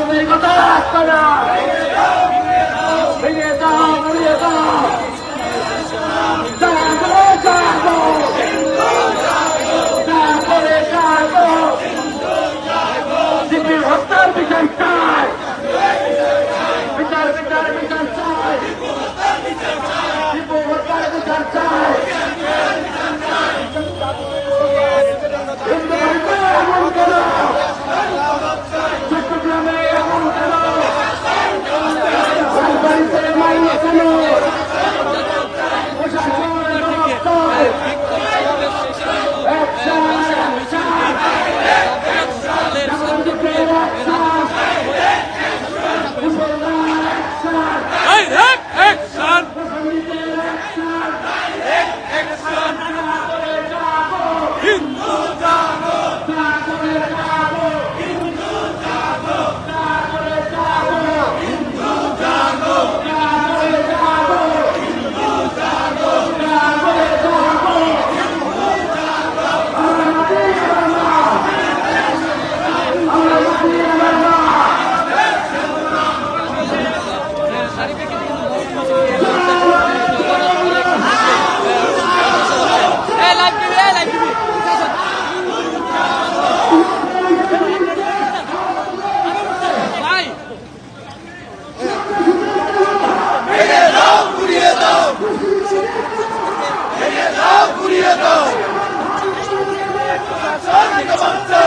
ইসলামের কথা রাখতো না, ভেঙে দাও, মুড়িয়ে দাও, জাগো জাগো, জাগরে জাগো, সিপির হত্যার বিচার চাই, বিচার বিচার বিচার চাই, সিপু হত্যার বিচার চাই। এমন করো, চট্টগ্রামে এমন করো, রাজবাড়িতে মাইনে কেন, প্রশাসনের জবাব চাই। অ্যাকশন, অ্যাকশন, জামালদিকের অ্যাকশন, মুসলমান অ্যাকশন, অ্যাকশন মুসলমানদের অ্যাকশন, হিন্দু জাগো জাগরে জাগো, হিন্দু জাগো জাগরে জাগো, হিন্দু জাগো জাগরে জাগো, হিন্দু জাগো জাগরে জাগো, আমরা মানিয়ে না। ভেঙে দাও ঘুরিয়ে দাও, ভেঙে দাও ঘুরিয়ে দাও, প্রশাসন থেকে বাঁচাও।